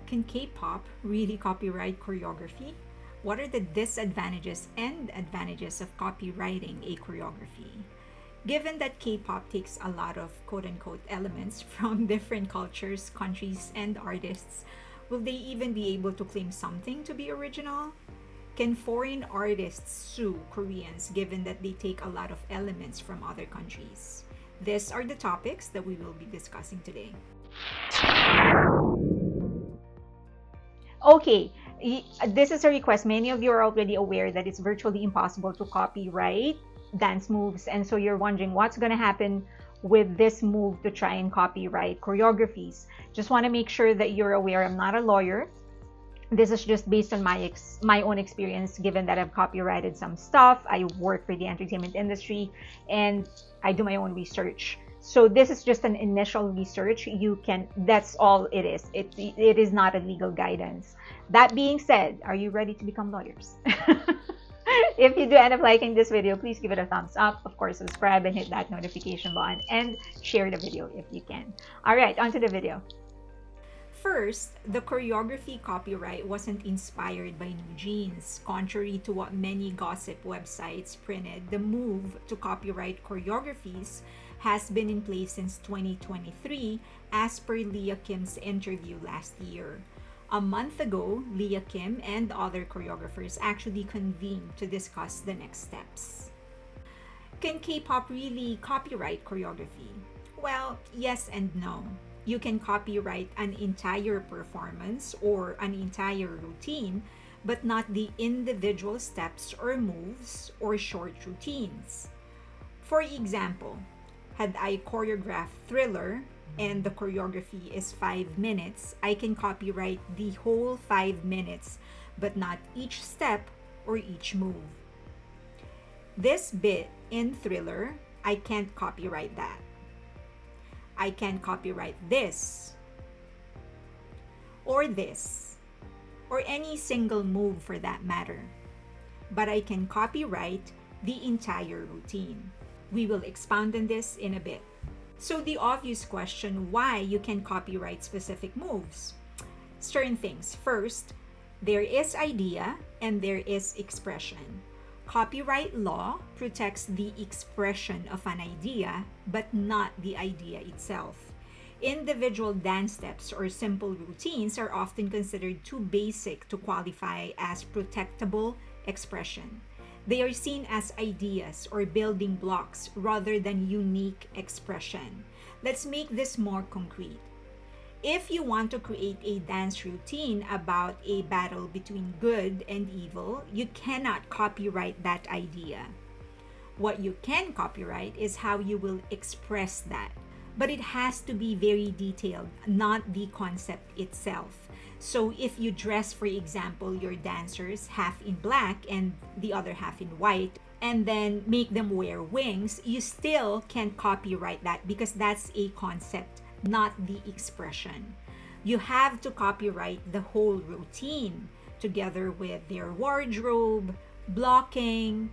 Can K-pop really copyright choreography? What are the disadvantages and advantages of copywriting a choreography? Given that K-pop takes a lot of quote-unquote elements from different cultures, countries, and artists, will they even be able to claim something to be original? Can foreign artists sue Koreans given that they take a lot of elements from other countries? These are the topics that we will be discussing today. Okay, this is a request. Many of you are already aware that it's virtually impossible to copyright dance moves, and so you're wondering what's going to happen with this move to try and copyright choreographies. Just want to make sure that you're aware I'm not a lawyer. This is just based on my own experience, given that I've copyrighted some stuff. I work for the entertainment industry and I do my own research. So this is just an initial research. That's all it is. It is not a legal guidance. That being said, are you ready to become lawyers? If you do end up liking this video, please give it a thumbs up. Of course, subscribe and hit that notification button and share the video if you can. All right, onto the video. First, the choreography copyright wasn't inspired by new jeans. Contrary to what many gossip websites printed, the move to copyright choreographies has been in place since 2023, as per Leah Kim's interview last year. A month ago, Leah Kim and other choreographers actually convened to discuss the next steps. Can K-pop really copyright choreography? Well, yes and no. You can copyright an entire performance or an entire routine, but not the individual steps or moves or short routines. For example, had I choreographed Thriller and the choreography is 5 minutes, I can copyright the whole 5 minutes, but not each step or each move. This bit in Thriller, I can't copyright that. I can copyright this, or any single move for that matter. But I can copyright the entire routine. We will expound on this in a bit. So the obvious question, why you can copyright specific moves? Certain things. First, there is idea and there is expression. Copyright law protects the expression of an idea, but not the idea itself. Individual dance steps or simple routines are often considered too basic to qualify as protectable expression. They are seen as ideas or building blocks rather than unique expression. Let's make this more concrete. If you want to create a dance routine about a battle between good and evil, you cannot copyright that idea. What you can copyright is how you will express that. But it has to be very detailed, not the concept itself. So if you dress, for example, your dancers half in black and the other half in white, and then make them wear wings, you still can't copyright that because that's a concept, not the expression. You have to copyright the whole routine together with their wardrobe, blocking,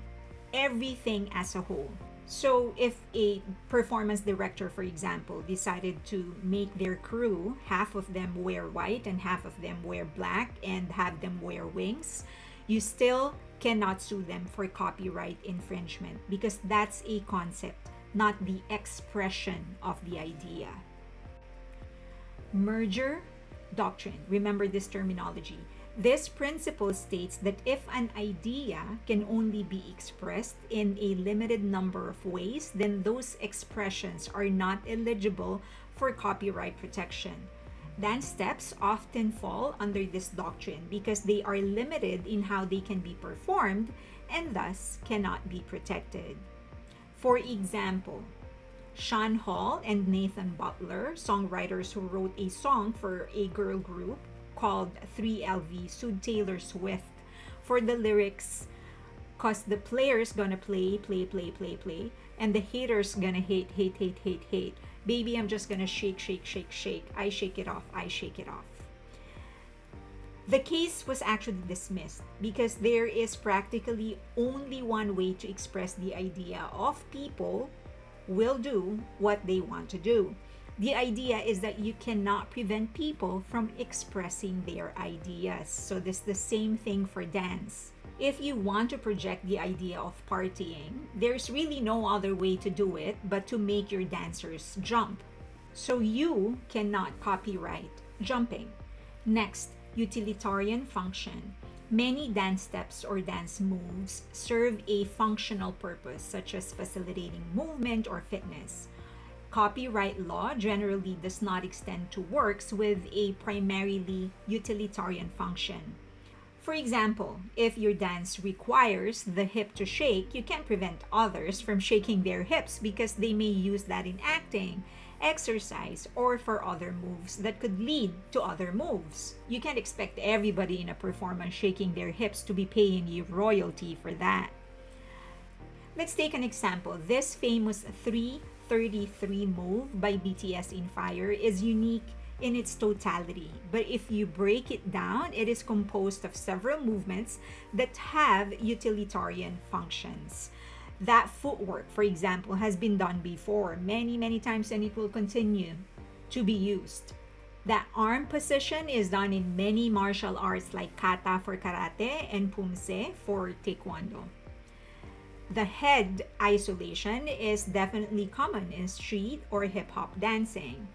everything as a whole. So if a performance director, for example, decided to make their crew, half of them wear white and half of them wear black and have them wear wings, you still cannot sue them for copyright infringement because that's a concept, not the expression of the idea. Merger doctrine. Remember this terminology. This principle states that if an idea can only be expressed in a limited number of ways, then those expressions are not eligible for copyright protection. Dance steps often fall under this doctrine because they are limited in how they can be performed and thus cannot be protected. For example, Sean Hall and Nathan Butler, songwriters who wrote a song for a girl group called 3LV, sued Taylor Swift for the lyrics, "Cause the player's gonna play, and the haters gonna hate. Baby, I'm just gonna shake. I shake it off. The case was actually dismissed because there is practically only one way to express the idea of people will do what they want to do. The idea is that you cannot prevent people from expressing their ideas. So this is the same thing for dance. If you want to project the idea of partying, there's really no other way to do it but to make your dancers jump. So you cannot copyright jumping. Next, utilitarian function. Many dance steps or dance moves serve a functional purpose, such as facilitating movement or fitness. Copyright law generally does not extend to works with a primarily utilitarian function. For example, if your dance requires the hip to shake, you can't prevent others from shaking their hips because they may use that in acting, exercise, or for other moves that could lead to other moves. You can't expect everybody in a performance shaking their hips to be paying you royalty for that. Let's take an example. This famous 333 move by BTS in Fire is unique in its totality, but if you break it down, it is composed of several movements that have utilitarian functions. That footwork, for example, has been done before many times and it will continue to be used. That arm position is done in many martial arts like kata for karate and pumse for taekwondo. The head isolation is definitely common in street or hip hop dancing.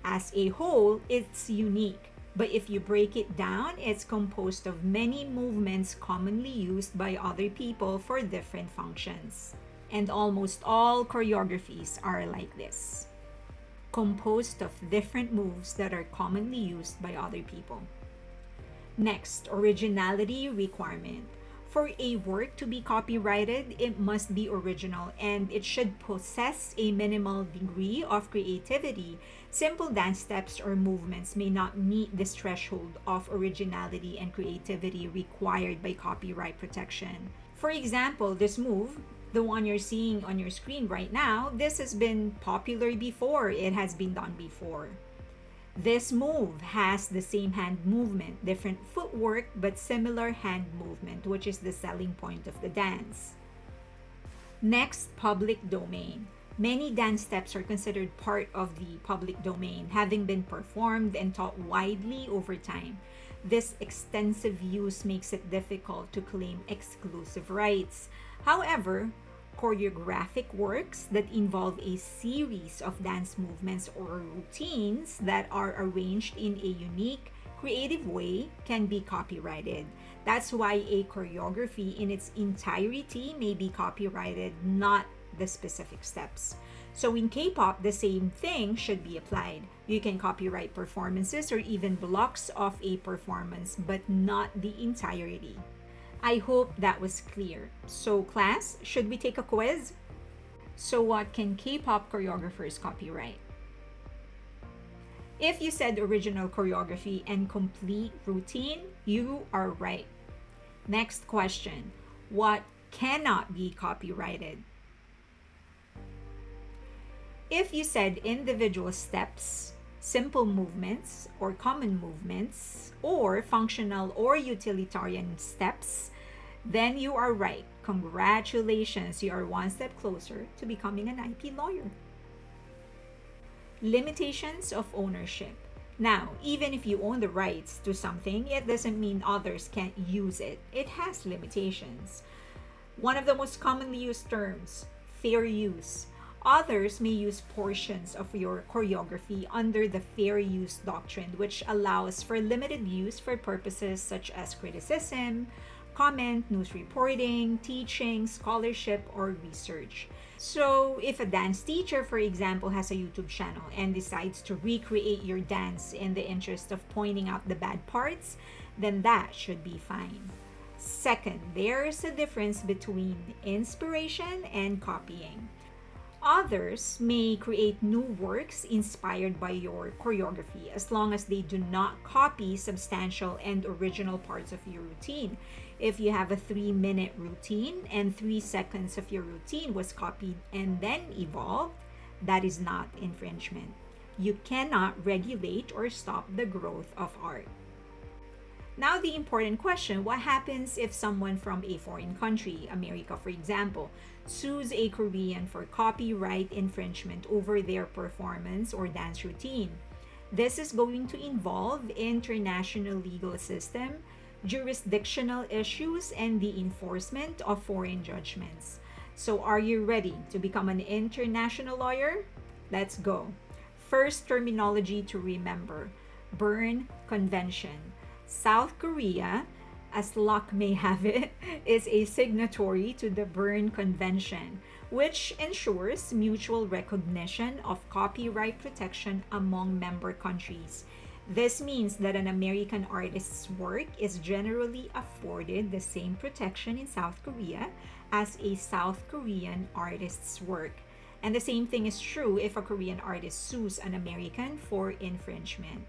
As a whole, it's unique, but if you break it down, it's composed of many movements commonly used by other people for different functions. And almost all choreographies are like this, composed of different moves that are commonly used by other people. Next, originality requirement. For a work to be copyrighted, it must be original and it should possess a minimal degree of creativity. Simple dance steps or movements may not meet this threshold of originality and creativity required by copyright protection. For example, this move, the one you're seeing on your screen right now, this has been popular before, it has been done before. This move has the same hand movement, different footwork, but similar hand movement, which is the selling point of the dance. Next, public domain. Many dance steps are considered part of the public domain, having been performed and taught widely over time. This extensive use makes it difficult to claim exclusive rights. However, choreographic works that involve a series of dance movements or routines that are arranged in a unique, creative way can be copyrighted. That's why a choreography in its entirety may be copyrighted, not the specific steps. So in K-pop, the same thing should be applied. You can copyright performances or even blocks of a performance, but not the entirety. I hope that was clear. So class, should we take a quiz? So what can K-pop choreographers copyright? If you said original choreography and complete routine, you are right. Next question. What cannot be copyrighted? If you said individual steps, simple movements or common movements, or functional or utilitarian steps, then you are right. Congratulations, you are one step closer to becoming an IP lawyer. Limitations of ownership. Now, even if you own the rights to something, it doesn't mean others can't use it. It has limitations. One of the most commonly used terms, fair use. Others may use portions of your choreography under the fair use doctrine, which allows for limited use for purposes such as criticism, comment, news reporting, teaching, scholarship, or research. So, if a dance teacher, for example, has a YouTube channel and decides to recreate your dance in the interest of pointing out the bad parts, then that should be fine. Second, there's a difference between inspiration and copying. Others may create new works inspired by your choreography as long as they do not copy substantial and original parts of your routine. If you have a 3-minute routine and 3 seconds of your routine was copied and then evolved, that is not infringement. You cannot regulate or stop the growth of art. Now, the important question: what happens if someone from a foreign country, America for example, sues a Korean for copyright infringement over their performance or dance routine? This is going to involve international legal system, jurisdictional issues, and the enforcement of foreign judgments. So, are you ready to become an international lawyer? Let's go. First terminology to remember: Berne Convention. South Korea, as luck may have it, is a signatory to the Berne Convention, which ensures mutual recognition of copyright protection among member countries. This means that an American artist's work is generally afforded the same protection in South Korea as a South Korean artist's work. And the same thing is true if a Korean artist sues an American for infringement.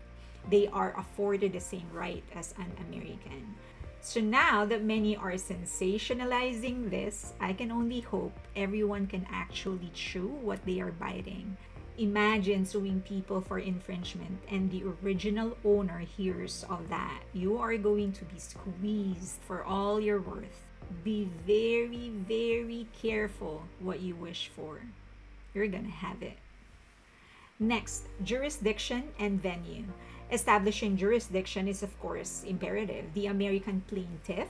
They are afforded the same right as an American. So now that many are sensationalizing this, I can only hope everyone can actually chew what they are biting. Imagine suing people for infringement and the original owner hears of that. You are going to be squeezed for all you're worth. Be very, very careful what you wish for. You're gonna have it. Next, jurisdiction and venue. Establishing jurisdiction is, of course, imperative. The American plaintiff,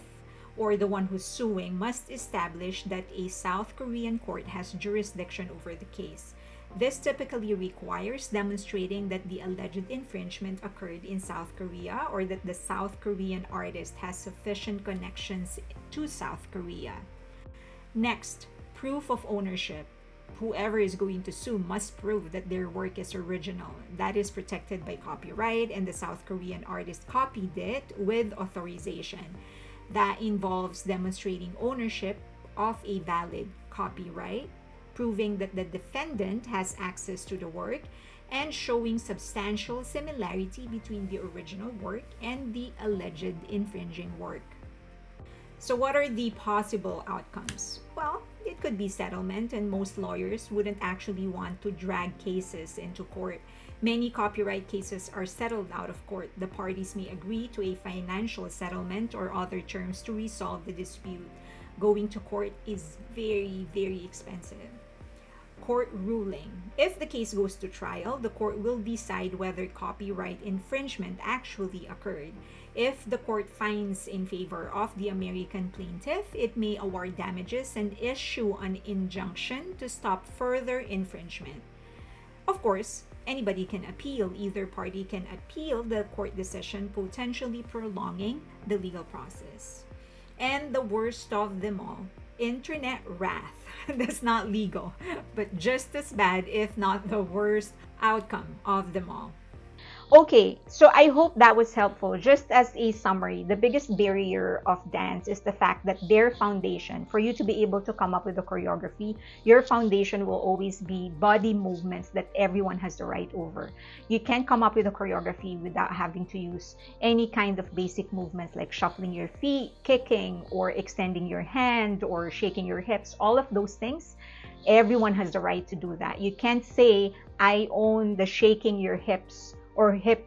or the one who's suing, must establish that a South Korean court has jurisdiction over the case. This typically requires demonstrating that the alleged infringement occurred in South Korea or that the South Korean artist has sufficient connections to South Korea. Next, proof of ownership. Whoever is going to sue must prove that their work is original, that is protected by copyright, and the South Korean artist copied it with authorization. That involves demonstrating ownership of a valid copyright, proving that the defendant has access to the work, and showing substantial similarity between the original work and the alleged infringing work. So, what are the possible outcomes? Well, it could be settlement, and most lawyers wouldn't actually want to drag cases into court. Many copyright cases are settled out of court. The parties may agree to a financial settlement or other terms to resolve the dispute. Going to court is very, very expensive. Court ruling. If the case goes to trial, the court will decide whether copyright infringement actually occurred. If the court finds in favor of the American plaintiff, it may award damages and issue an injunction to stop further infringement. Of course, anybody can appeal. Either party can appeal the court decision, potentially prolonging the legal process. And the worst of them all, internet wrath. That's not legal, but just as bad, if not the worst outcome of them all. Okay, so I hope that was helpful. Just as a summary, the biggest barrier of dance is the fact that their foundation, for you to be able to come up with a choreography, your foundation will always be body movements that everyone has the right over. You can't come up with a choreography without having to use any kind of basic movements like shuffling your feet, kicking, or extending your hand, or shaking your hips. All of those things, everyone has the right to do that. You can't say, I own the shaking your hips or hip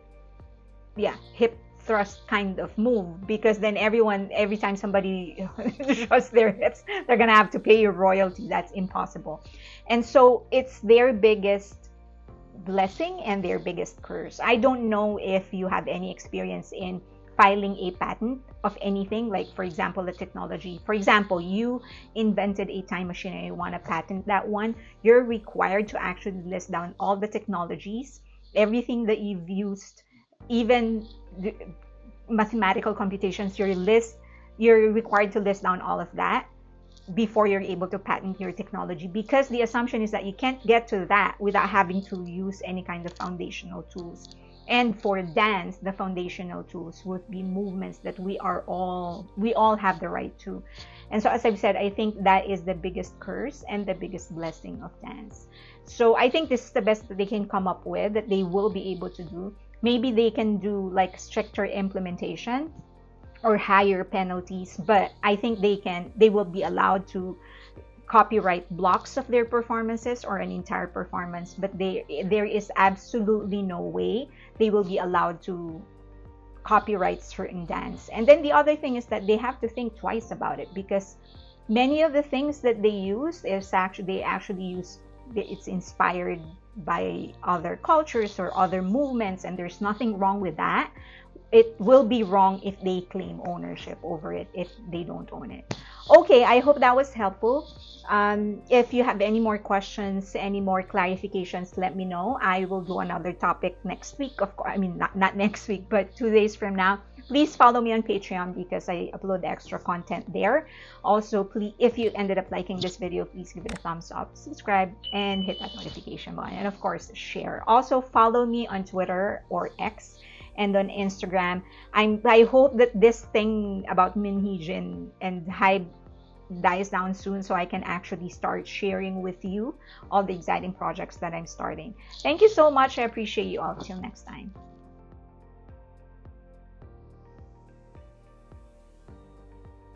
thrust kind of move, because then every time somebody thrusts their hips, they're gonna have to pay you royalty. That's impossible. And so it's their biggest blessing and their biggest curse. I don't know if you have any experience in filing a patent of anything, like for example the technology. For example, you invented a time machine and you want to patent that one. You're required to actually list down all the technologies, everything that you've used, even the mathematical computations. You're required to list down all of that before you're able to patent your technology, because the assumption is that you can't get to that without having to use any kind of foundational tools. And for dance, the foundational tools would be movements that we all have the right to. And so, as I've said, I think that is the biggest curse and the biggest blessing of dance. So I think this is the best that they can come up with, that they will be able to do. Maybe they can do like stricter implementation or higher penalties, but I think they will be allowed to copyright blocks of their performances or an entire performance, but there is absolutely no way they will be allowed to copyright certain dance. And then the other thing is that they have to think twice about it, because many of the things that they use is actually use it's inspired by other cultures or other movements, and there's nothing wrong with that. It will be wrong if they claim ownership over it if they don't own it. Okay, I hope that was helpful. If you have any more questions, any more clarifications, let me know. I will do another topic next week. Of course, I mean, not next week, but 2 days from now. Please follow me on Patreon because I upload extra content there. Also, please, if you ended up liking this video, please give it a thumbs up, subscribe, and hit that notification button. And of course, share. Also, follow me on Twitter or X and on Instagram. I hope that this thing about Minheejin and Hybe dies down soon so I can actually start sharing with you all the exciting projects that I'm starting. Thank you so much. I appreciate you all. Till next time.